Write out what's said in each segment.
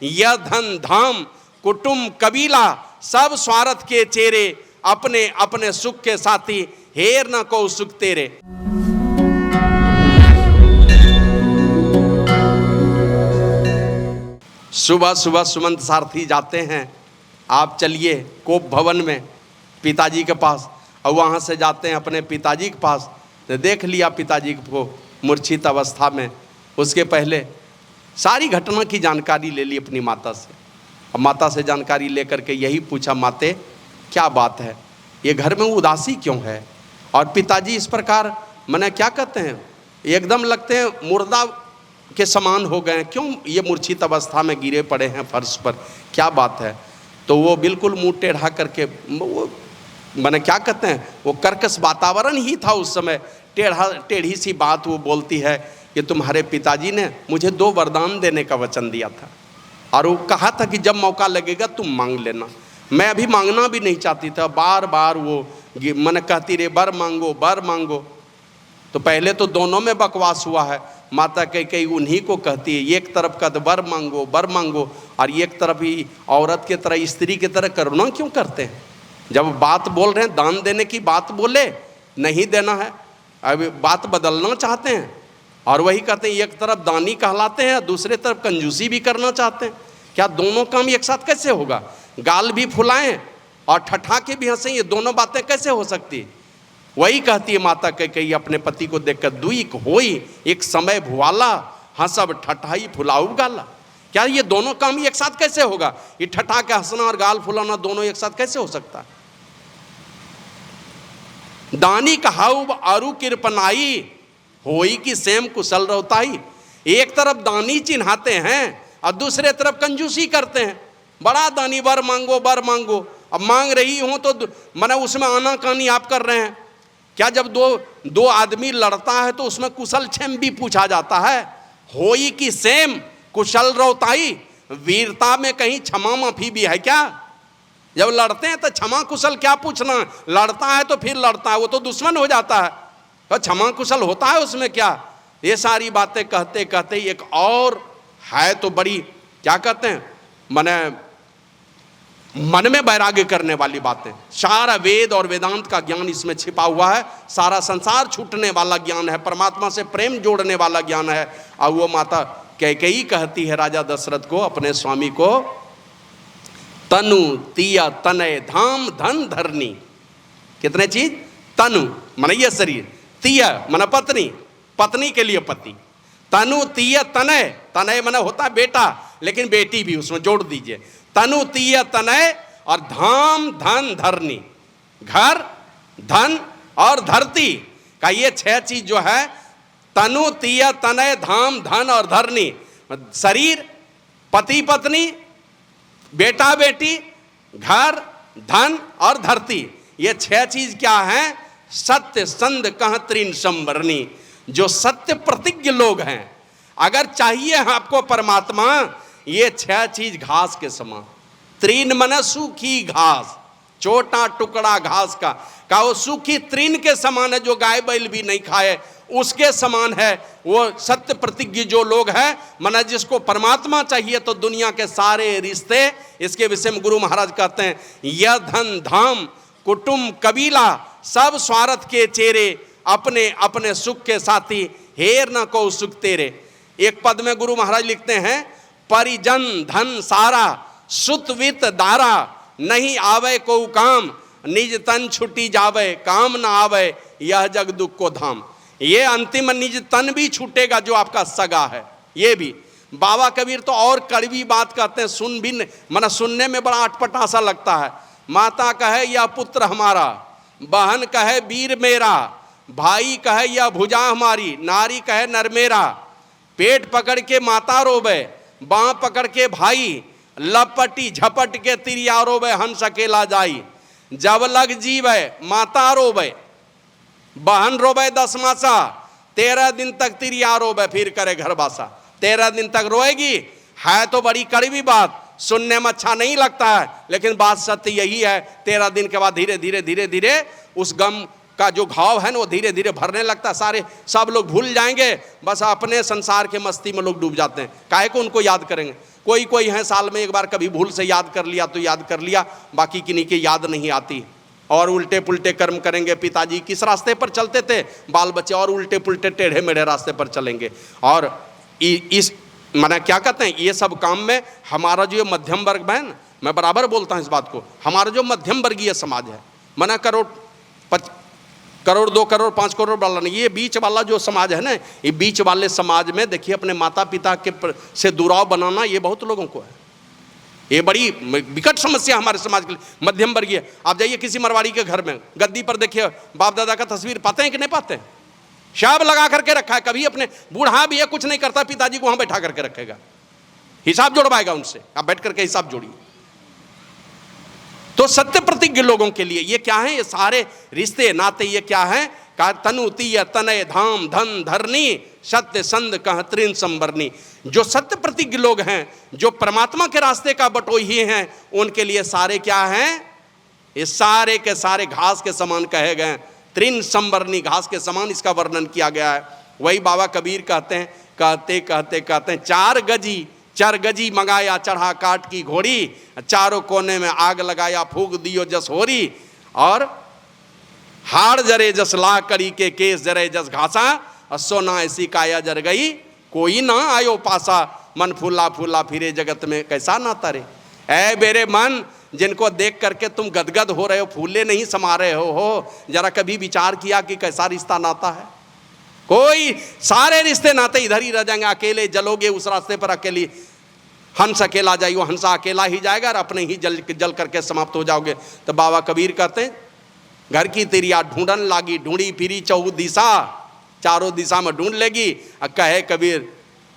यह धन धाम कुटुंब कबीला सब स्वार्थ के चेहरे, अपने अपने सुख के साथी, हेर न को सुख तेरे। सुबह सुबह सुमंत सारथी जाते हैं, आप चलिए कोप भवन में पिताजी के पास, और वहाँ से जाते हैं अपने पिताजी के पास। तो देख लिया पिताजी को मूर्छित अवस्था में। उसके पहले सारी घटना की जानकारी ले ली अपनी माता से, और माता से जानकारी लेकर के यही पूछा, माते क्या बात है, ये घर में उदासी क्यों है? और पिताजी इस प्रकार मैंने क्या कहते हैं, एकदम लगते हैं मुर्दा के समान हो गए, क्यों ये मूर्छित अवस्था में गिरे पड़े हैं फर्श पर, क्या बात है? तो वो बिल्कुल मुंह टेढ़ा करके, वो मैंने क्या कहते हैं, वो कर्कश वातावरण ही था उस समय, टेढ़ी सी बात वो बोलती है कि तुम्हारे पिताजी ने मुझे 2 वरदान देने का वचन दिया था, और वो कहा था कि जब मौका लगेगा तुम मांग लेना। मैं अभी मांगना भी नहीं चाहती था, बार बार वो मैंने कहती रहे बर मांगो बर मांगो। तो पहले तो दोनों में बकवास हुआ है, माता कई उन्हीं को कहती है, एक तरफ का तो बर मांगो, और एक तरफ ही औरत के तरह स्त्री की तरह करुणा क्यों करते हैं? जब बात बोल रहे हैं दान देने की बात बोले, नहीं देना है, अब बात बदलना चाहते हैं, और वही कहते हैं एक तरफ दानी कहलाते हैं, दूसरे तरफ कंजूसी भी करना चाहते हैं। क्या दोनों काम एक साथ कैसे होगा? गाल भी फुलाएं और ठठा के भी हंसें, ये दोनों बातें कैसे हो सकती? वही कहती है माता कई अपने पति को देखकर, दुई होई एक समय भुआला, हंसब ठठाई फुलाऊ गाला। क्या ये दोनों काम एक साथ कैसे होगा? ये ठठा के हंसना और गाल फुलाना दोनों एक साथ कैसे हो सकता है? दानी कहाऊ आरु कृपनाई, होई की सेम कुशल रौताई। एक तरफ दानी चिन्हाते हैं और दूसरे तरफ कंजूसी करते हैं। बड़ा दानी बर मांगो, अब मांग रही हूं तो मैंने उसमें आना कानी आप कर रहे हैं। क्या जब दो आदमी लड़ता है तो उसमें कुशल क्षेम भी पूछा जाता है? होई की सेम कुशल रौताई, वीरता में कहीं क्षमा माफी भी है क्या? जब लड़ते हैं तो क्षमा कुशल क्या पूछना, लड़ता है तो फिर लड़ता है, वो तो दुश्मन हो जाता है, तो क्षमा कुशल होता है उसमें क्या? ये सारी बातें कहते कहते एक और है तो बड़ी क्या कहते हैं, मन में वैराग्य करने वाली बातें। सारा वेद और वेदांत का ज्ञान इसमें छिपा हुआ है, सारा संसार छूटने वाला ज्ञान है, परमात्मा से प्रेम जोड़ने वाला ज्ञान है। और वो माता कैकेयी कहती है राजा दशरथ को, अपने स्वामी को, तनु तिया तनय धाम धन धरनी। कितने चीज? तनु मन ये शरीर, तिया मन पत्नी, पत्नी के लिए पति, तनु तिया तनय, तनय मन होता है बेटा, लेकिन बेटी भी उसमें जोड़ दीजिए, तनु तिया तनय और धाम धन धरनी, घर धन और धरती का ये 6 चीज जो है, तनु तिया तनय धाम धन और धरनी, शरीर, पति पत्नी, बेटा बेटी, घर धन और धरती, ये 6 चीज क्या है? सत्य संध कह त्रिन संवरणी। जो सत्य प्रतिज्ञ लोग हैं, अगर चाहिए आपको परमात्मा, ये 6 चीज घास के समान, तृण मन सूखी घास, छोटा टुकड़ा घास का वो सूखी तृण के समान है, जो गाय बैल भी नहीं खाए उसके समान है। वो सत्य प्रतिज्ञ जो लोग हैं, मना जिसको परमात्मा चाहिए तो दुनिया के सारे रिश्ते, इसके विषय में गुरु महाराज कहते हैं, यह धन धाम कुटुंब कबीला सब स्वार्थ के चेहरे, अपने अपने सुख के साथी, हेर न को सुख तेरे। एक पद में गुरु महाराज लिखते हैं, परिजन धन सारा सुत वित दारा, नहीं आवे को काम, निज तन छुटी जावे, काम न आवे यह जग दुख को धाम। ये अंतिम निज तन भी छूटेगा जो आपका सगा है। ये भी बाबा कबीर तो और कड़वी बात कहते हैं, सुनने में बड़ा अटपटा सा लगता है। माता कहे या पुत्र हमारा, बहन कहे वीर मेरा, भाई कहे या भुजा हमारी, नारी कहे नर मेरा, पेट पकड़ के माता रोवे, बाँ पकड़ के भाई, लपटी झपट के तिरिया रोवे, हंस अकेला जाई, जब लग जीवे माता रोवे, बहन रोवे 10 मासा, 13 दिन तक तिरिया रोवे, फिर करे घर बासा। 13 दिन तक रोएगी, है तो बड़ी कड़वी बात, सुनने में अच्छा नहीं लगता है, लेकिन बात सत्य यही है। 13 दिन के बाद धीरे धीरे उस गम का जो घाव है ना, वो धीरे धीरे भरने लगता है। सब लोग भूल जाएंगे, बस अपने संसार के मस्ती में लोग डूब जाते हैं। काहे को उनको याद करेंगे? कोई कोई है साल में एक बार कभी भूल से याद कर लिया तो याद कर लिया, बाकी किन्हीं के याद नहीं आती। और उल्टे पुल्टे कर्म करेंगे। पिताजी किस रास्ते पर चलते थे, बाल बच्चे और उल्टे पुल्टे टेढ़े मेढ़े रास्ते पर चलेंगे। और इस माने क्या कहते हैं, ये सब काम में हमारा जो मध्यम वर्ग है ना, मैं बराबर बोलता हूँ इस बात को, हमारा जो मध्यम वर्गीय समाज है, माना करोड़ 2 करोड़ 5 करोड़ वाला नहीं, ये बीच वाला जो समाज है ना, ये बीच वाले समाज में देखिए अपने माता पिता के से दुराव बनाना ये बहुत लोगों को है। ये बड़ी विकट समस्या हमारे समाज के लिए। मध्यम वर्गीय, आप जाइए किसी मरवाड़ी के घर में, गद्दी पर देखिए बाप दादा का तस्वीर पाते हैं कि नहीं पाते हैं, शाब लगा करके रखा है। कभी अपने बूढ़ा भी है कुछ नहीं करता, पिताजी को वहां बैठा करके रखेगा, हिसाब जोड़वाएगा उनसे, आप बैठ करके हिसाब जोड़िए। तो सत्य प्रतिज्ञ लोगों के लिए ये क्या है, ये सारे रिश्ते नाते ये क्या है, का तनु तीय तनय धाम धन धरनी सत्य संद कह त्रिन संबरनी। जो सत्य प्रतिज्ञ लोग हैं, जो परमात्मा के रास्ते का बटोही हैं, उनके लिए सारे क्या हैं, ये सारे के सारे घास के समान कहे गए, त्रिन संबरनी, घास के समान इसका वर्णन किया गया है। वही बाबा कबीर कहते हैं, कहते कहते कहते हैं, 4 गजी मंगाया चढ़ा काट की घोड़ी, चारों कोने में आग लगाया फूक दियो जस होरी, और हाड़ जरे जस ला करी के केस जरे जस घासा, सोना ऐसी काया जर गई कोई ना आयो पासा, मन फूला फूला फिरे जगत में कैसा ना तारे। ऐ मेरे मन, जिनको देख करके तुम गदगद हो रहे हो, फूले नहीं समा रहे हो, जरा कभी विचार किया कि कैसा रिश्ता नाता है। कोई सारे रिश्ते नाते इधर ही रह जाएंगे, अकेले जलोगे उस रास्ते पर, अकेली हंस अकेला जाइए, हंसा अकेला ही जाएगा और अपने ही जल करके समाप्त हो जाओगे। तो बाबा कबीर कहते हैं, घर की तिरिया ढूंढन लागी, ढूंढी फिरी चौहु दिशा, चारों दिशा में ढूंढ लेगी। कहे कबीर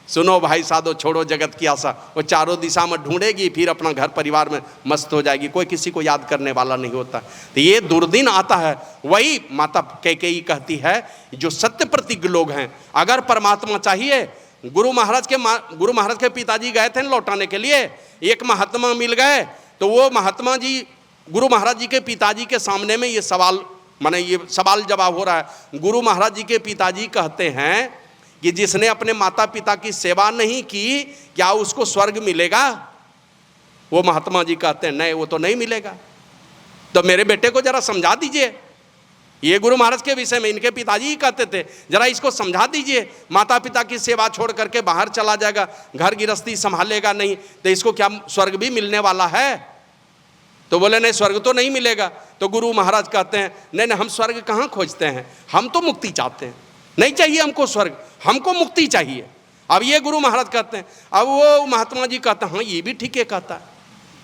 सुनो भाई साधो छोड़ो जगत की आशा, वो चारों दिशा में ढूंढेगी, फिर अपना घर परिवार में मस्त हो जाएगी, कोई किसी को याद करने वाला नहीं होता। तो ये दुर्दिन आता है। वही माता कैकेयी कहती है, जो सत्य प्रतिज्ञ लोग हैं, अगर परमात्मा चाहिए, गुरु महाराज के पिताजी गए थे लौटाने के लिए, एक महात्मा मिल गए, तो वो महात्मा जी गुरु महाराज जी के पिताजी के सामने में ये सवाल, माने ये सवाल जवाब हो रहा है। गुरु महाराज जी के पिताजी कहते हैं कि जिसने अपने माता पिता की सेवा नहीं की, क्या उसको स्वर्ग मिलेगा? वो महात्मा जी कहते हैं नहीं, वो तो नहीं मिलेगा। तो मेरे बेटे को जरा समझा दीजिए, ये गुरु महाराज के विषय में इनके पिताजी ही कहते थे, जरा इसको समझा दीजिए, माता पिता की सेवा छोड़ करके बाहर चला जाएगा, घर गृहस्थी संभालेगा नहीं, तो इसको क्या स्वर्ग भी मिलने वाला है? तो बोले नहीं, स्वर्ग तो नहीं मिलेगा। तो गुरु महाराज कहते हैं नहीं, हम स्वर्ग कहाँ खोजते हैं, हम तो मुक्ति चाहते हैं, नहीं चाहिए हमको स्वर्ग, हमको मुक्ति चाहिए। अब ये गुरु महाराज कहते हैं, अब वो महात्मा जी कहते हैं हाँ ये भी ठीक है कहता है।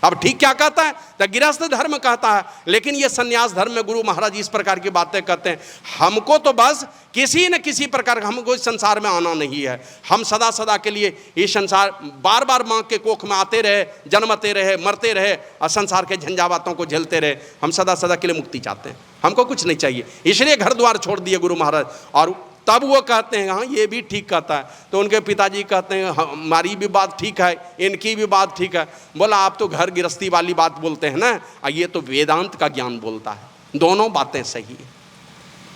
अब ठीक क्या कहता है, तो गृहस्थ धर्म कहता है, लेकिन ये सन्यास धर्म में गुरु महाराज इस प्रकार की बातें कहते हैं, हमको तो बस किसी न किसी प्रकार का, हमको इस संसार में आना नहीं है, हम सदा सदा के लिए ये संसार बार बार माँ के कोख में आते रहे, जन्मते रहे, मरते रहे और संसार के झंझावातों को झेलते रहे, हम सदा सदा के लिए मुक्ति चाहते हैं, हमको कुछ नहीं चाहिए, इसलिए घर द्वार छोड़ दिए गुरु महाराज। और तब वो कहते हैं हाँ ये भी ठीक कहता है। तो उनके पिताजी कहते हैं हमारी भी बात ठीक है, इनकी भी बात ठीक है। बोला आप तो घर गृहस्थी वाली बात बोलते हैं ना, और ये तो वेदांत का ज्ञान बोलता है, दोनों बातें सही है।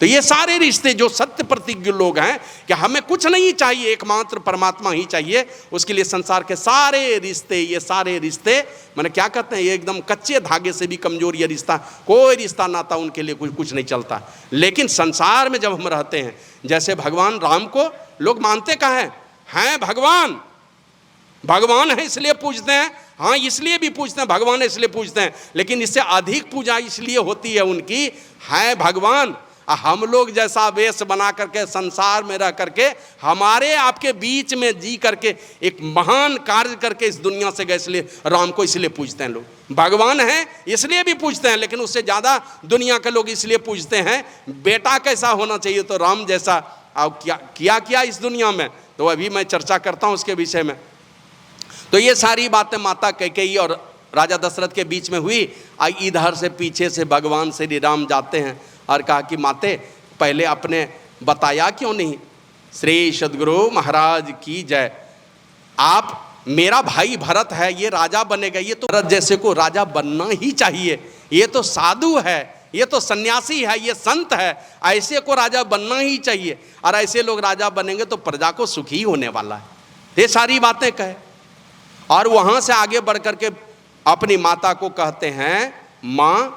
तो ये सारे रिश्ते जो सत्य प्रतिज्ञ लोग हैं कि हमें कुछ नहीं चाहिए, एकमात्र परमात्मा ही चाहिए, उसके लिए संसार के सारे रिश्ते, ये सारे रिश्ते मैंने क्या कहते हैं, ये एकदम कच्चे धागे से भी कमजोर ये रिश्ता, कोई रिश्ता नाता उनके लिए कुछ नहीं चलता। लेकिन संसार में जब हम रहते हैं, जैसे भगवान राम को लोग मानते का हैं भगवान, भगवान है इसलिए पूजते हैं, हाँ इसलिए भी पूजते हैं, भगवान है इसलिए पूजते हैं, लेकिन इससे अधिक पूजा इसलिए होती है उनकी, है भगवान। हम लोग जैसा वेश बना करके संसार में रह करके हमारे आपके बीच में जी करके एक महान कार्य करके इस दुनिया से गए, इसलिए राम को इसलिए पूजते हैं लोग। भगवान है इसलिए भी पूजते हैं, लेकिन उससे ज़्यादा दुनिया के लोग इसलिए पूजते हैं बेटा कैसा होना चाहिए, तो राम जैसा। अब क्या इस दुनिया में, तो अभी मैं चर्चा करता हूँ उसके विषय में। तो ये सारी बातें माता कैकेयी और राजा दशरथ के बीच में हुई। इधर से पीछे से भगवान श्री राम जाते हैं और कहा कि माते पहले अपने बताया क्यों नहीं। श्री सद्गुरु महाराज की जय। आप मेरा भाई भरत है, ये राजा बनेगा, ये तो भरत जैसे को राजा बनना ही चाहिए, ये तो साधु है, ये तो सन्यासी है, ये संत है, ऐसे को राजा बनना ही चाहिए, और ऐसे लोग राजा बनेंगे तो प्रजा को सुखी होने वाला है। ये सारी बातें कहे। और वहां से आगे बढ़ करके अपनी माता को कहते हैं, माँ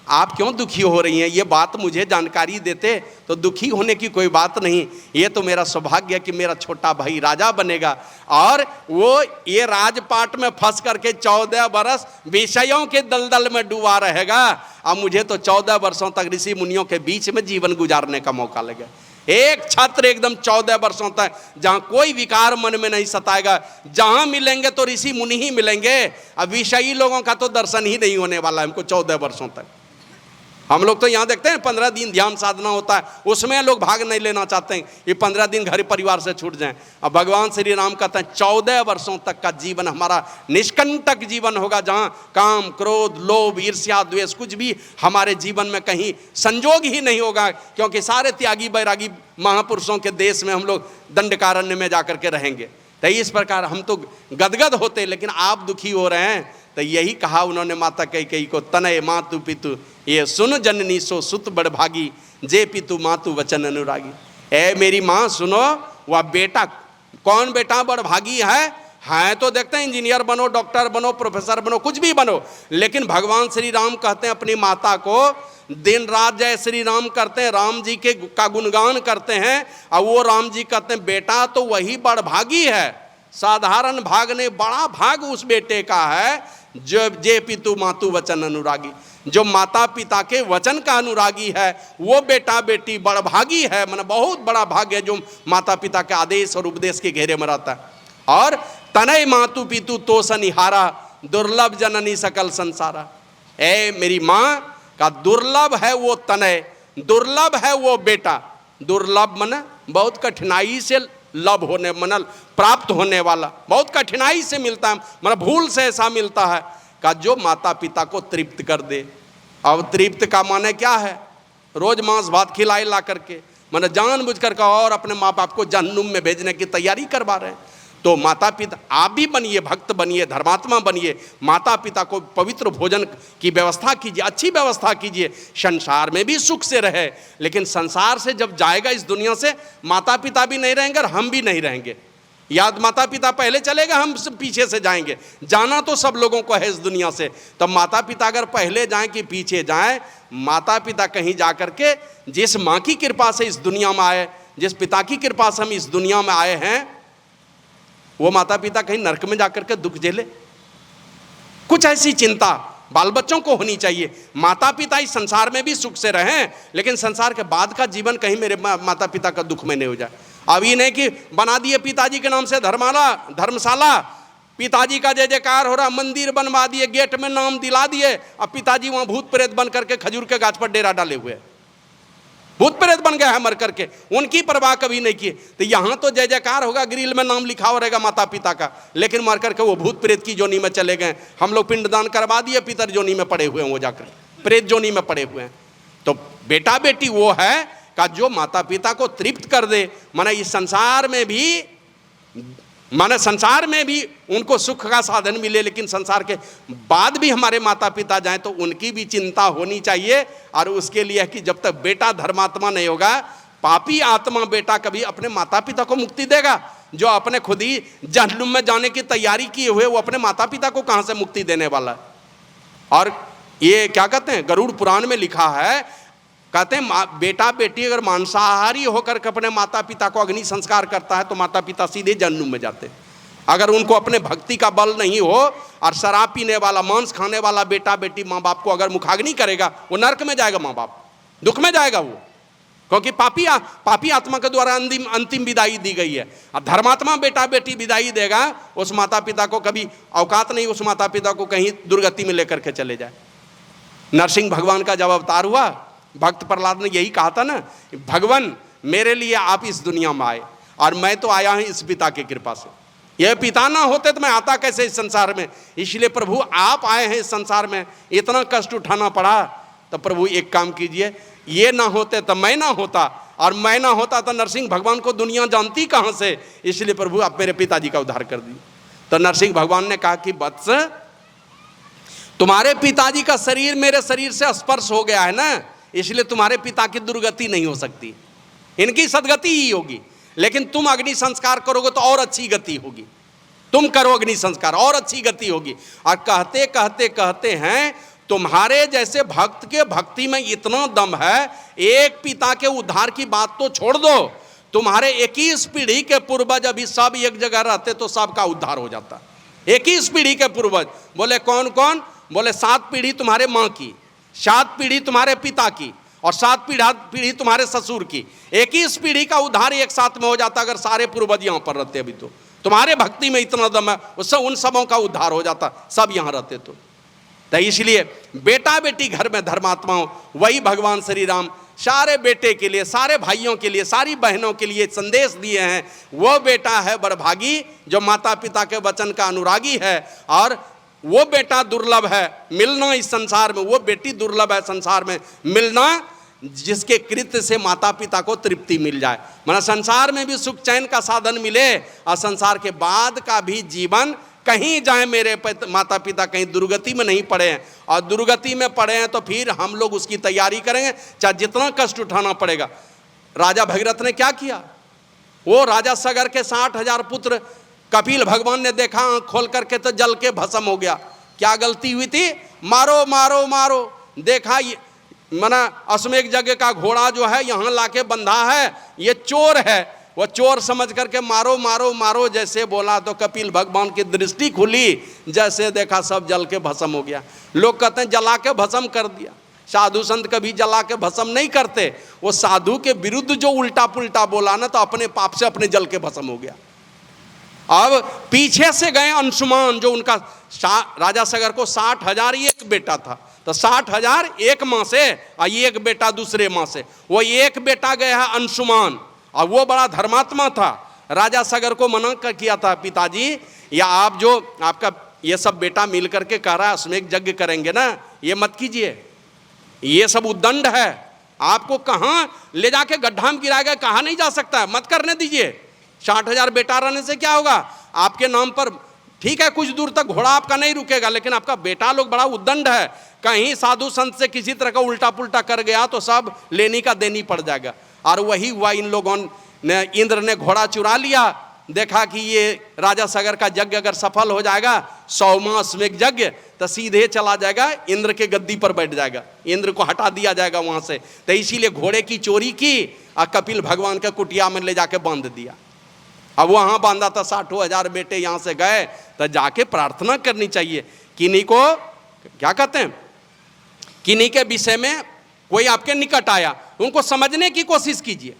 आप क्यों दुखी हो रही हैं, ये बात मुझे जानकारी देते तो दुखी होने की कोई बात नहीं, ये तो मेरा सौभाग्य है कि मेरा छोटा भाई राजा बनेगा। और वो ये राजपाट में फंस करके 14 बरस विषयों के दलदल में डूबा रहेगा। अब मुझे तो 14 वर्षों तक ऋषि मुनियों के बीच में जीवन गुजारने का मौका लगे, एक छत्र एकदम 14 वर्षों तक, जहां कोई विकार मन में नहीं सताएगा, जहां मिलेंगे तो ऋषि मुनि ही मिलेंगे। अब विषयी लोगों का तो दर्शन ही नहीं होने वाला हमको 14 वर्षों तक। हम लोग तो यहाँ देखते हैं 15 दिन ध्यान साधना होता है, उसमें लोग भाग नहीं लेना चाहते हैं, ये 15 दिन घर परिवार से छूट जाएं। अब भगवान श्री राम कहते हैं 14 वर्षों तक का जीवन हमारा निष्कंटक जीवन होगा, जहाँ काम क्रोध लोभ ईर्ष्या द्वेष कुछ भी हमारे जीवन में कहीं संजोग ही नहीं होगा, क्योंकि सारे त्यागी बैरागी महापुरुषों के देश में हम लोग दंडकारण्य में जाकर के रहेंगे। तो इस प्रकार हम तो गदगद होते, लेकिन आप दुखी हो रहे हैं। तो यही कहा उन्होंने माता कैकेयी को, तनय मातु पितु ये सुन जननी सो सुत बड़भागी, जे पितु मातु वचन अनुरागी। ए मेरी माँ सुनो, वह बेटा कौन बेटा बड़भागी है तो देखते हैं इंजीनियर बनो, डॉक्टर बनो, प्रोफेसर बनो, कुछ भी बनो, लेकिन भगवान श्री राम कहते हैं अपनी माता को दिन रात जय श्री राम करते हैं, राम जी के का गुणगान करते हैं। और वो राम जी कहते हैं बेटा तो वही बड़भागी है, साधारण भाग नहीं, बड़ा भाग उस बेटे का है जो जे पितु मातु वचन अनुरागी, जो माता पिता के वचन का अनुरागी है, वो बेटा बेटी बड़भागी है। मतलब बहुत बड़ा भाग्य है जो माता पिता के आदेश और उपदेश के घेरे में रहता है। और तनय मातु पितु तो सनिहारा, दुर्लभ जननी सकल संसारा। ए मेरी माँ का दुर्लभ है वो तनय, दुर्लभ है वो बेटा। दुर्लभ मन बहुत कठिनाई से लभ होने, मन प्राप्त होने वाला, बहुत कठिनाई से मिलता है, मतलब भूल से ऐसा मिलता है का जो माता पिता को तृप्त कर दे। अब तृप्त का माने क्या है, रोज मांस भात खिलाए ला करके, मैंने जानबूझ कर का और अपने माँ बाप को जहन्नुम में भेजने की तैयारी करवा रहे हैं। तो माता पिता आप भी बनिए, भक्त बनिए, धर्मात्मा बनिए, माता पिता को पवित्र भोजन की व्यवस्था कीजिए, अच्छी व्यवस्था कीजिए, संसार में भी सुख से रहे। लेकिन संसार से जब जाएगा इस दुनिया से, माता पिता भी नहीं रहेंगे और हम भी नहीं रहेंगे। याद माता पिता पहले चलेगा, हम सब पीछे से जाएंगे। जाना तो सब लोगों को है इस दुनिया से, तब माता पिता अगर पहले जाएं कि पीछे जाएं, माता पिता कहीं जा करके जिस माँ की कृपा से इस दुनिया में आए, जिस पिता की कृपा से हम इस दुनिया में आए हैं, वो माता पिता कहीं नरक में जाकर के दुख झेले। कुछ ऐसी चिंता बाल बच्चों को होनी चाहिए। माता पिता इस संसार में भी सुख से रहें, लेकिन संसार के बाद का जीवन कहीं मेरे माता पिता का दुख में नहीं हो जाए। अब ये नहीं कि बना दिए पिताजी के नाम से धर्मशाला, पिताजी का जय जयकार हो रहा, मंदिर बनवा दिए, गेट में नाम दिला दिए, अब पिताजी वहां भूत प्रेत बन करके खजूर के गाछ पर डेरा डाले हुए, भूत प्रेत बन गया है मर करके, उनकी परवाह कभी नहीं की। तो यहाँ तो जय जयकार होगा, ग्रिल में नाम लिखा हो रहेगा माता पिता का, लेकिन मर करके वो भूत प्रेत की जोनी में चले गए। हम लोग पिंडदान करवा दिए, पितर जोनी में पड़े हुए हैं, वो जाकर प्रेत जोनी में पड़े हुए हैं। तो बेटा बेटी वो है का जो माता पिता को तृप्त कर दे, माने इस संसार में भी, माने संसार में भी उनको सुख का साधन मिले, लेकिन संसार के बाद भी हमारे माता पिता जाएं तो उनकी भी चिंता होनी चाहिए। और उसके लिए कि जब तक बेटा धर्मात्मा नहीं होगा, पापी आत्मा बेटा कभी अपने माता पिता को मुक्ति देगा? जो अपने खुद ही जहन्नुम में जाने की तैयारी किए हुए, वो अपने माता पिता को कहाँ से मुक्ति देने वाला है? और ये क्या कहते हैं, गरुड़ पुराण में लिखा है, कहते हैं बेटा बेटी अगर मांसाहारी होकर के अपने माता पिता को अग्नि संस्कार करता है तो माता पिता सीधे जहन्नुम में जाते हैं। अगर उनको अपने भक्ति का बल नहीं हो और शराब पीने वाला, मांस खाने वाला बेटा बेटी माँ बाप को अगर मुखाग्नि करेगा, वो नरक में जाएगा, माँ बाप दुख में जाएगा वो, क्योंकि पापी आत्मा के द्वारा अंतिम विदाई दी गई है। और धर्मात्मा बेटा बेटी विदाई देगा, उस माता पिता को कभी औकात नहीं उस माता पिता को कहीं दुर्गति में लेकर के चले जाए। नरसिंह भगवान का जब अवतार हुआ, भक्त प्रहलाद ने यही कहा था ना, भगवान मेरे लिए आप इस दुनिया में आए और मैं तो आया हूं इस पिता की कृपा से। यह पिता ना होते तो मैं आता कैसे इस संसार में? इसलिए प्रभु आप आए हैं इस संसार में, इतना कष्ट उठाना पड़ा, तो प्रभु एक काम कीजिए, ये ना होते तो मैं ना होता, और मैं ना होता तो नरसिंह भगवान को दुनिया जानती कहाँ से? इसलिए प्रभु आप मेरे पिताजी का उद्धार कर दिए। तो नरसिंह भगवान ने कहा कि वत्स, तुम्हारे पिताजी का शरीर मेरे शरीर से स्पर्श हो गया है ना, इसलिए तुम्हारे पिता की दुर्गति नहीं हो सकती, इनकी सदगति ही होगी। लेकिन तुम अग्नि संस्कार करोगे तो और अच्छी गति होगी। तुम करो अग्नि संस्कार और अच्छी गति होगी। और कहते कहते कहते हैं तुम्हारे जैसे भक्त के भक्ति में इतना दम है, एक पिता के उद्धार की बात तो छोड़ दो, तुम्हारे 21 पीढ़ी के पूर्वज अभी सब एक जगह रहते तो सबका उद्धार हो जाता। 21 पीढ़ी के पूर्वज बोले कौन कौन? बोले 7 पीढ़ी तुम्हारे माँ की, 7 पीढ़ी तुम्हारे पिता की और 7 पीढ़ी तुम्हारे ससुर की। 21 पीढ़ी का उद्धार एक साथ में हो जाता अगर सारे पूर्वज यहाँ पर रहते। अभी तो तुम्हारे भक्ति में इतना दम है, उससे उन सबों का उद्धार हो जाता, सब यहाँ रहते तो इसलिए बेटा बेटी घर में धर्मात्माओं, वही भगवान श्री राम सारे बेटे के लिए, सारे भाइयों के लिए, सारी बहनों के लिए संदेश दिए हैं। वो बेटा है बड़भागी जो माता पिता के वचन का अनुरागी है, और वो बेटा दुर्लभ है मिलना इस संसार में, वो बेटी दुर्लभ है संसार में मिलना जिसके कृत्य से माता पिता को तृप्ति मिल जाए। मतलब संसार में भी सुख चैन का साधन मिले और संसार के बाद का भी जीवन कहीं जाए मेरे माता पिता कहीं दुर्गति में नहीं पड़े हैं, और दुर्गति में पड़े हैं तो फिर हम लोग उसकी तैयारी करेंगे चाहे जितना कष्ट उठाना पड़ेगा। राजा भगीरथ ने क्या किया? वो राजा सगर के 60,000 पुत्र कपिल भगवान ने देखा आँख खोल करके तो जल के भस्म हो गया। क्या गलती हुई थी? मारो मारो मारो। देखा मना अश्वमेध यज्ञ का घोड़ा जो है यहाँ लाके बंधा है, ये चोर है। वो चोर समझ करके मारो मारो मारो जैसे बोला तो कपिल भगवान की दृष्टि खुली, जैसे देखा सब जल के भस्म हो गया। लोग कहते हैं जला के भस्म कर दिया। साधु संत कभी जला के भस्म नहीं करते, वो साधु के विरुद्ध जो उल्टा पुल्टा बोला ना तो अपने पाप से अपने जल के भस्म हो गया। अब पीछे से गए अंशुमान जो उनका राजा सगर को 60,000 एक बेटा था, तो 60,000 एक माँ से और एक बेटा दूसरे माँ से। वो एक बेटा गया है अंशुमान, और वो बड़ा धर्मात्मा था। राजा सगर को मना कर किया था, पिताजी या आप जो आपका ये सब बेटा मिल करके कह रहा है अश्वमेध यज्ञ करेंगे ना, ये मत कीजिए, ये सब उद्दंड है, आपको कहाँ ले जाके गड्ढा में गिराएगा, कहाँ नहीं जा सकता है, मत करने दीजिए। 60,000 बेटा रहने से क्या होगा? आपके नाम पर ठीक है कुछ दूर तक घोड़ा आपका नहीं रुकेगा, लेकिन आपका बेटा लोग बड़ा उद्दंड है, कहीं साधु संत से किसी तरह का उल्टा पुल्टा कर गया तो सब लेनी का देनी पड़ जाएगा। और वही हुआ, इन लोगों ने, इंद्र ने घोड़ा चुरा लिया, देखा कि ये राजा सगर का यज्ञ अगर सफल हो जाएगा 100वां अश्वमेध यज्ञ तो सीधे चला जाएगा इंद्र के गद्दी पर बैठ जाएगा, इंद्र को हटा दिया जाएगा वहां से। तो इसीलिए घोड़े की चोरी की और कपिल भगवान के कुटिया में ले जाके बांध दिया। अब वहां बांधा था 60,000 बेटे यहाँ से गए तो जाके प्रार्थना करनी चाहिए। किन्हीं को क्या कहते हैं, किन्हीं के विषय में कोई आपके निकट आया, उनको समझने की कोशिश कीजिए,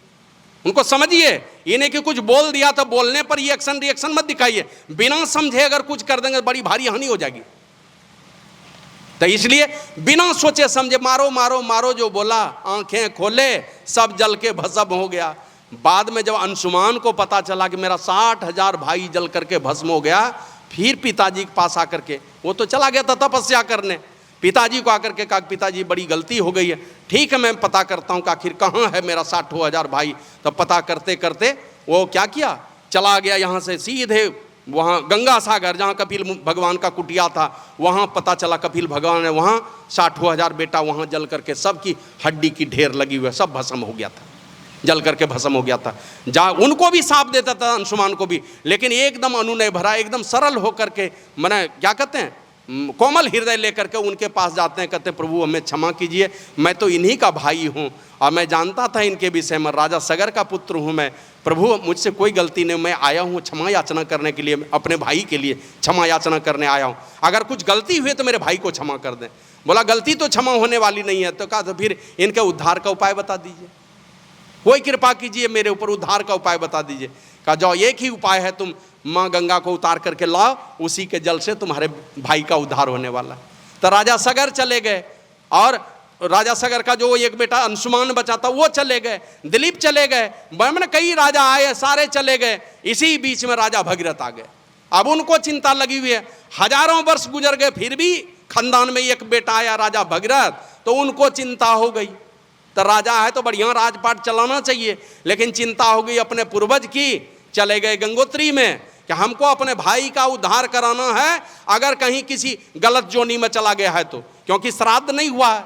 उनको समझिए। ये नहीं कि कुछ बोल दिया तो बोलने पर ये एक्शन रिएक्शन मत दिखाइए, बिना समझे अगर कुछ कर देंगे बड़ी भारी हानि हो जाएगी। तो इसलिए बिना सोचे समझे मारो मारो मारो जो बोला, आंखें खोले सब जल के भस्म हो गया। बाद में जब अंशुमान को पता चला कि मेरा 60,000 भाई जल करके भस्म हो गया, फिर पिताजी के पास आकर के, वो तो चला गया था तपस्या करने, पिताजी को आकर के कहा पिताजी बड़ी गलती हो गई है, ठीक है मैं पता करता हूँ कि आखिर कहाँ है मेरा 60,000 भाई। तो पता करते करते वो क्या किया, चला गया यहाँ से सीधे वहाँ गंगा सागर जहाँ कपिल भगवान का कुटिया था, वहाँ पता चला कपिल भगवान ने वहाँ 60,000 बेटा वहाँ जल करके सबकी हड्डी की ढेर लगी हुई है, सब भस्म हो गया था, जल करके भस्म हो गया था। जा उनको भी साप देता था अंशुमान को भी, लेकिन एकदम अनुनय भरा, एकदम सरल होकर के, मैंने क्या कहते हैं कोमल हृदय लेकर के उनके पास जाते हैं, कहते हैं प्रभु हमें क्षमा कीजिए, मैं तो इन्हीं का भाई हूँ और मैं जानता था इनके विषय में, राजा सगर का पुत्र हूँ मैं, प्रभु मुझसे कोई गलती नहीं, मैं आया हूँ क्षमा याचना करने के लिए, अपने भाई के लिए क्षमा याचना करने आया हूँ, अगर कुछ गलती हुई तो मेरे भाई को क्षमा कर दें। बोला गलती तो क्षमा होने वाली नहीं है। तो कहा तो फिर इनके उद्धार का उपाय बता दीजिए, कोई कृपा कीजिए मेरे ऊपर, उद्धार का उपाय बता दीजिए। कहा जाओ एक ही उपाय है, तुम माँ गंगा को उतार करके लाओ, उसी के जल से तुम्हारे भाई का उद्धार होने वाला। तो राजा सगर चले गए, और राजा सगर का जो एक बेटा अंशुमान बचा था वो चले गए, दिलीप चले गए, मैंने कई राजा आए सारे चले गए। इसी बीच में राजा भगीरथ आ गए। अब उनको चिंता लगी हुई है, हजारों वर्ष गुजर गए फिर भी खानदान में एक बेटा आया राजा भगीरथ, तो उनको चिंता हो गई। तो राजा है तो बढ़िया राजपाट चलाना चाहिए, लेकिन चिंता हो गई अपने पूर्वज की। चले गए गंगोत्री में कि हमको अपने भाई का उद्धार कराना है, अगर कहीं किसी गलत जोनी में चला गया है तो, क्योंकि श्राद्ध नहीं हुआ है।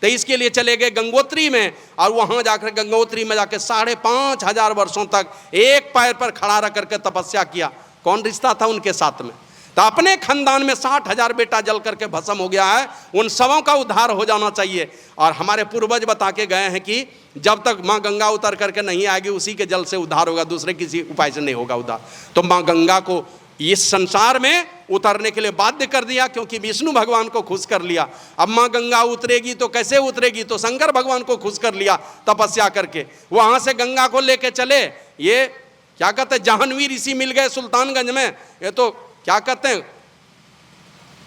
तो इसके लिए चले गए गंगोत्री में, और वहां जाकर गंगोत्री में जाकर 5,500 वर्षों तक एक पैर पर खड़ा रह करके तपस्या किया। कौन रिश्ता था उनके साथ में? तो अपने खानदान में 60,000 बेटा जल करके भस्म हो गया है, उन सबों का उद्धार हो जाना चाहिए। और हमारे पूर्वज बता के गए हैं कि जब तक माँ गंगा उतर करके नहीं आएगी उसी के जल से उद्धार होगा, दूसरे किसी उपाय से नहीं होगा उद्धार। तो माँ गंगा को इस संसार में उतरने के लिए बाध्य कर दिया, क्योंकि विष्णु भगवान को खुश कर लिया। अब माँ गंगा उतरेगी तो कैसे उतरेगी? तो शंकर भगवान को खुश कर लिया तपस्या करके, वहां से गंगा को लेके चले। ये क्या कहते हैं, जाह्नवी ऋषि मिल गए सुल्तानगंज में। ये तो क्या कहते हैं,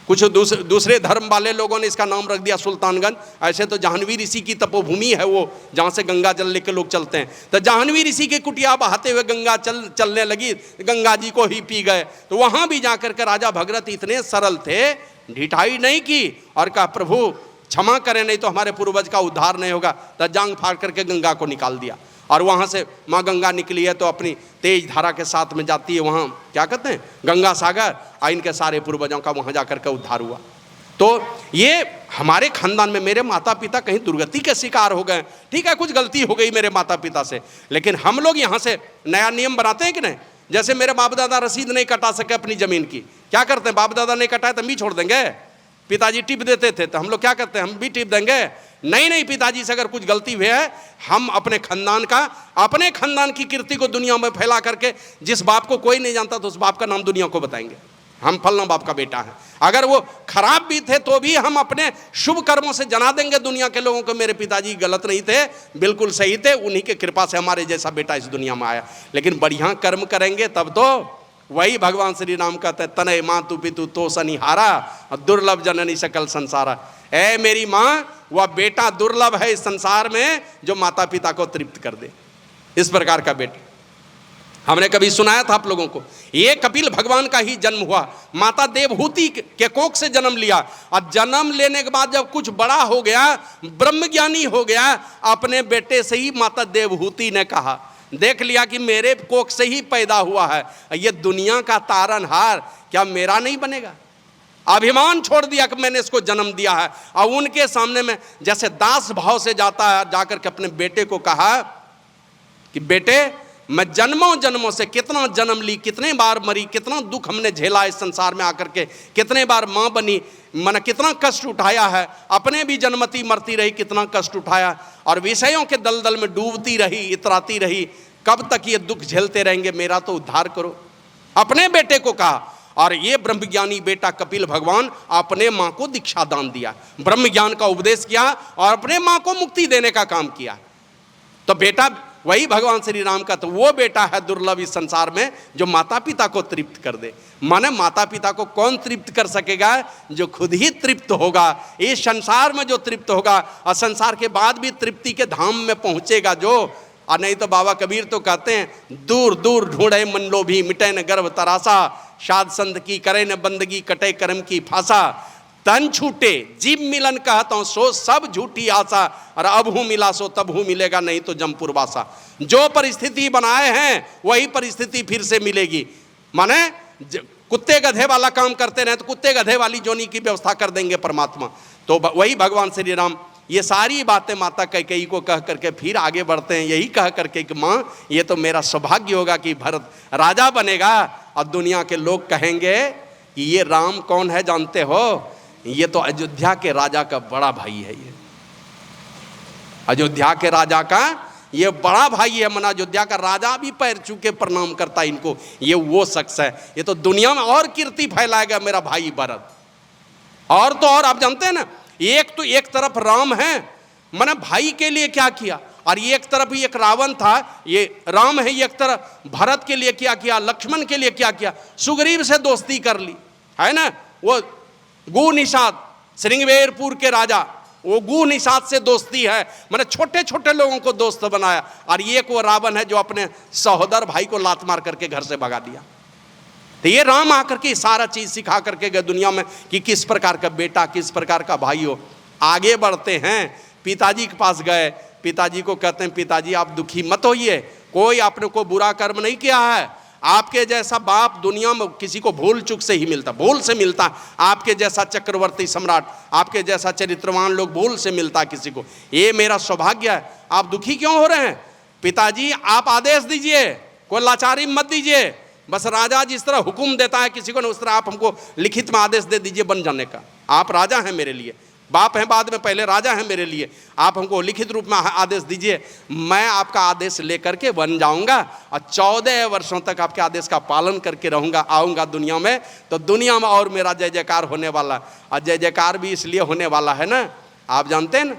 कुछ दूसरे धर्म वाले लोगों ने इसका नाम रख दिया सुल्तानगंज। ऐसे तो जाह्नवी ऋषि की तपोभूमि है वो, जहाँ से गंगा जल लेके लोग चलते हैं। तो जाह्नवी ऋषि की कुटिया बहाते हुए गंगा चलने लगी, गंगा जी को ही पी गए। तो वहाँ भी जाकर के राजा भगीरथ इतने सरल थे, ढिठाई नहीं की और कहा प्रभु क्षमा करें, नहीं तो हमारे पूर्वज का उद्धार नहीं होगा। तो जांग फाड़ करके गंगा को निकाल दिया। और वहाँ से माँ गंगा निकली है तो अपनी तेज धारा के साथ में जाती है, वहाँ क्या कहते हैं गंगा सागर, और इनके सारे पूर्वजों का वहाँ जाकर के उद्धार हुआ। तो ये हमारे खानदान में मेरे माता पिता कहीं दुर्गति के शिकार हो गए, ठीक है कुछ गलती हो गई मेरे माता पिता से, लेकिन हम लोग यहाँ से नया नियम बनाते हैं कि नहीं? जैसे मेरे बाप दादा रसीद नहीं कटा सके अपनी जमीन की, क्या करते हैं? बाप दादा नहीं कटाए तो हम भी छोड़ देंगे? पिताजी टिप देते थे तो हम लोग क्या करते हैं, हम भी टिप देंगे? नहीं, पिताजी से अगर कुछ गलती हुई है, हम अपने खानदान की कीर्ति को दुनिया में फैला करके, जिस बाप को कोई नहीं जानता तो उस बाप का नाम दुनिया को बताएंगे, हम फलना बाप का बेटा है। अगर वो खराब भी थे तो भी हम अपने शुभ कर्मों से जना देंगे दुनिया के लोगों को, मेरे पिताजी गलत नहीं थे, बिल्कुल सही थे, उन्हीं के कृपा से हमारे जैसा बेटा इस दुनिया में आया। लेकिन बढ़िया कर्म करेंगे तब तो वही भगवान श्री राम कहते हैं, तनय मातु पितु तो सनिहारा, दुर्लभ जननी सकल संसारा। ऐ मेरी माँ, वह बेटा दुर्लभ है इस संसार में जो माता पिता को तृप्त कर दे, इस प्रकार का बेटा। हमने कभी सुनाया था आप लोगों को, ये कपिल भगवान का ही जन्म हुआ, माता देवहूति के कोख से जन्म लिया। और जन्म लेने के बाद जब कुछ बड़ा हो गया, ब्रह्मज्ञानी हो गया, अपने बेटे से ही माता देवहूति ने कहा, देख लिया कि मेरे कोख से ही पैदा हुआ है, ये दुनिया का तारनहार क्या मेरा नहीं बनेगा? अभिमान छोड़ दिया कि मैंने इसको जन्म दिया है। और उनके सामने में जैसे दास भाव से जाता है, जाकर के अपने बेटे को कहा कि बेटे मैं जन्मों से कितना जन्म ली, कितने बार मरी, कितना दुख हमने झेला इस संसार में आकर के, कितने बार माँ बनी, मैंने कितना कष्ट उठाया है, अपने भी जन्मती मरती रही, कितना कष्ट उठाया, और विषयों के दलदल में डूबती रही, इतराती रही, कब तक ये दुख झेलते रहेंगे, मेरा तो उद्धार करो। अपने बेटे को कहा। और ये ब्रह्मज्ञानी बेटा कपिल भगवान अपने माँ को दीक्षा दान दिया, ब्रह्म ज्ञान का उपदेश किया और अपने माँ को मुक्ति देने का काम किया। तो बेटा वही भगवान श्री राम का, तो वो बेटा है दुर्लभ इस संसार में जो माता पिता को तृप्त कर दे। माने माता पिता को कौन तृप्त कर सकेगा? जो खुद ही तृप्त होगा, इस संसार में जो तृप्त होगा, और संसार के बाद भी तृप्ति के धाम में पहुंचेगा जो। और नहीं तो बाबा कबीर तो कहते हैं, दूर दूर ढूंढे मन लोभी, मिटे न गर्भ तरासा, साध संत की करे न बंदगी, कटे कर्म की फांसा, तन छूटे जीव मिलन कहता हूं सो सब झूठी आशा, और अब हूं मिला सो तब हूं मिलेगा, नहीं तो जमपुरवासा। जो परिस्थिति बनाए हैं वही परिस्थिति फिर से मिलेगी। माने कुत्ते गधे वाला काम करते रहे तो कुत्ते गधे वाली जोनी की व्यवस्था कर देंगे परमात्मा। तो वही भगवान श्री राम ये सारी बातें माता कैकेयी को कह करके फिर आगे बढ़ते हैं, यही कह करके कि माँ ये तो मेरा सौभाग्य होगा कि भरत राजा बनेगा, और दुनिया के लोग कहेंगे कि ये राम कौन है जानते हो? ये तो अयोध्या के राजा का बड़ा भाई है, ये अयोध्या के राजा का ये बड़ा भाई है। मन अयोध्या का राजा भी पैर छू के प्रणाम करता है इनको, ये वो शख्स है, ये तो दुनिया में और कीर्ति फैलाएगा मेरा भाई भरत। और तो और आप जानते हैं ना, एक तरफ राम है, मैंने भाई के लिए क्या किया, और एक तरफ एक रावण था, ये राम है, एक तरफ भरत के लिए क्या किया, लक्ष्मण के लिए क्या किया, सुग्रीव से दोस्ती कर ली है ना। वो गु निषाद श्रृंगवेरपुर के राजा, वो गु निषाद से दोस्ती है, मैंने छोटे छोटे लोगों को दोस्त बनाया। और ये वो रावण है जो अपने सहोदर भाई को लात मार करके घर से भगा दिया। तो ये राम आकर के सारा चीज सिखा करके गए दुनिया में कि किस प्रकार का बेटा, किस प्रकार का भाई हो। आगे बढ़ते हैं, पिताजी के पास गए, पिताजी को कहते हैं पिताजी आप दुखी मत होइए, कोई आपने को बुरा कर्म नहीं किया है, आपके जैसा बाप दुनिया में किसी को भूल चूक से ही मिलता, भूल से मिलता, आपके जैसा चक्रवर्ती सम्राट, आपके जैसा चरित्रवान लोग भूल से मिलता किसी को, ये मेरा सौभाग्य है। आप दुखी क्यों हो रहे हैं? पिताजी आप आदेश दीजिए, कोई लाचारी मत दीजिए, बस राजा जिस तरह हुक्म देता है किसी को ना, उस तरह आप हमको लिखित में आदेश दे दीजिए बन जाने का। आप राजा हैं मेरे लिए, बाप हैं बाद में, पहले राजा हैं मेरे लिए। आप हमको लिखित रूप में आदेश दीजिए, मैं आपका आदेश लेकर के बन जाऊंगा और 14 वर्षों तक आपके आदेश का पालन करके रहूंगा। आऊँगा दुनिया में तो दुनिया में और मेरा जय जयकार होने वाला। और जय जयकार भी इसलिए होने वाला है ना, आप जानते हैं ना,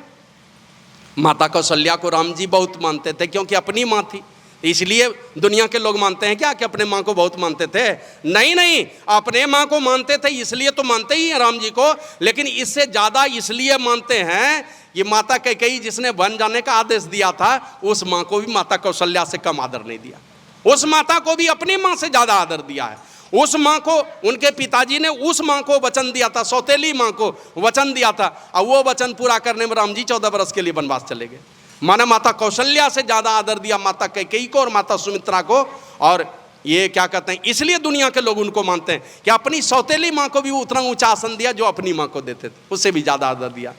माता कौशल्या को राम जी बहुत मानते थे क्योंकि अपनी माँ थी। इसलिए दुनिया के लोग मानते हैं क्या कि अपने माँ को बहुत मानते थे? नहीं नहीं, अपने माँ को मानते थे इसलिए तो मानते ही हैं राम जी को, लेकिन इससे ज़्यादा इसलिए मानते हैं कि माता कैकेयी जिसने वन जाने का आदेश दिया था, उस माँ को भी माता कौशल्या से कम आदर नहीं दिया। उस माता को भी अपनी माँ से ज़्यादा आदर दिया है। उस माँ को, उनके पिताजी ने उस माँ को वचन दिया था, सौतेली माँ को वचन दिया था, और वो वचन पूरा करने में राम जी 14 वर्ष के लिए वनवास चले गए। माने माता कौशल्या से ज़्यादा आदर दिया माता कैकेयी को और माता सुमित्रा को। और ये क्या कहते हैं, इसलिए दुनिया के लोग उनको मानते हैं कि अपनी सौतेली माँ को भी उतना ऊंचा आसन दिया जो अपनी माँ को देते थे, उससे भी ज़्यादा आदर दिया।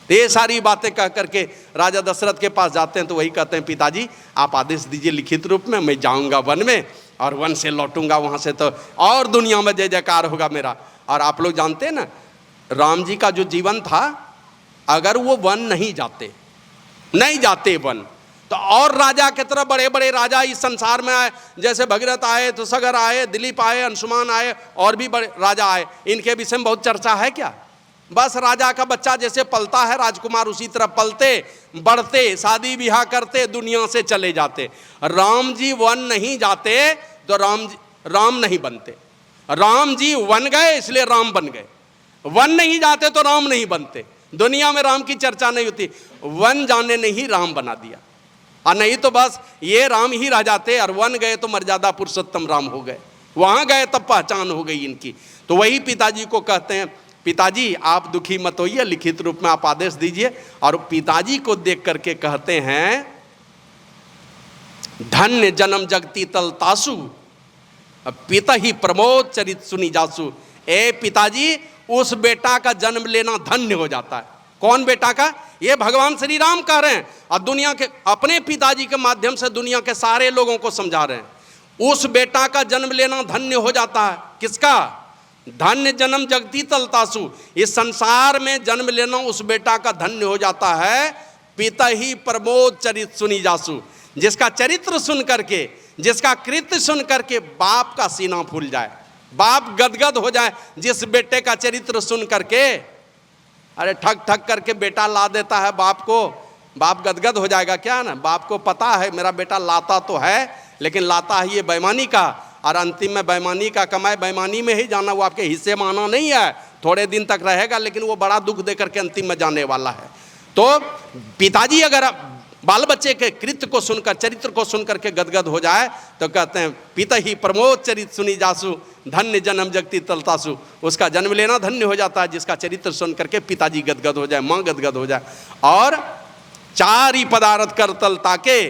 तो ये सारी बातें कह करके राजा दशरथ के पास जाते हैं तो वही कहते हैं, पिताजी आप आदेश दीजिए लिखित रूप में, मैं जाऊँगा वन में और वन से लौटूंगा, वहाँ से तो और दुनिया में जय जयकार होगा मेरा। और आप लोग जानते हैं ना, राम जी का जो जीवन था, अगर वो वन नहीं जाते वन, तो और राजा की तरह बड़े बड़े राजा इस संसार में आए, जैसे भगीरथ आए, तो सगर आए, दिलीप आए, अंशुमान आए, और भी बड़े राजा आए। इनके विषय में बहुत चर्चा है क्या? बस राजा का बच्चा जैसे पलता है, राजकुमार उसी तरह पलते बढ़ते, शादी ब्याह करते, दुनिया से चले जाते। राम जी वन नहीं जाते तो राम नहीं बनते। राम जी वन गए इसलिए राम बन गए, वन नहीं जाते तो राम नहीं बनते। दुनिया में राम की चर्चा नहीं होती, वन जाने ने ही राम बना दिया। और नहीं तो बस ये राम ही रह जाते, और वन गए तो मर्यादा पुरुषोत्तम राम हो गए, वहाँ गए तब पहचान हो गई इनकी। तो वही पिताजी को कहते हैं, पिताजी आप दुखी मत होइए, लिखित रूप में आप आदेश दीजिए। और पिताजी को देख करके कहते हैं, धन्य जन्म जगती तल तासु, पिता ही प्रमोद चरित सुनी जासु। ए पिताजी, उस बेटा का जन्म लेना धन्य हो जाता है। कौन बेटा का? ये भगवान श्री राम कह रहे हैं, और दुनिया के अपने पिताजी के माध्यम से दुनिया के सारे लोगों को समझा रहे हैं। उस बेटा का जन्म लेना धन्य हो जाता है। किसका? धन्य जन्म जगती तलतासु, इस संसार में जन्म लेना उस बेटा का धन्य हो जाता है। पिता ही प्रमोद चरित सुनी जासु, जिसका चरित्र सुन करके, जिसका कृत्य सुन करके बाप का सीना फूल जाए, बाप गदगद हो जाए। जिस बेटे का चरित्र सुन करके, अरे ठग ठग करके बेटा ला देता है बाप को, बाप गदगद हो जाएगा क्या? ना, बाप को पता है मेरा बेटा लाता तो है, लेकिन लाता है ये बेईमानी का, और अंतिम में बेईमानी का कमाए बेईमानी में ही जाना, वो आपके हिस्से में आना नहीं है। थोड़े दिन तक रहेगा, लेकिन वो बड़ा दुख दे करके अंतिम में जाने वाला है। तो पिताजी अगर बाल बच्चे के कृत्य को सुनकर, चरित्र को सुनकर के गदगद हो जाए, तो कहते हैं पिता ही प्रमोद चरित सुनी जासु, धन्य जन्म जगती तलतासु। उसका जन्म लेना धन्य हो जाता है जिसका चरित्र सुन करके पिताजी गदगद हो जाए, माँ गदगद हो जाए। और चारि पदार्थ कर तल ताके,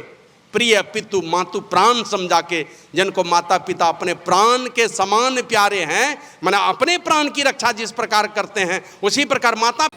प्रिय पितु मातु प्राण समझा के। जिनको माता पिता अपने प्राण के समान प्यारे हैं, माने अपने प्राण की रक्षा जिस प्रकार करते हैं, उसी प्रकार माता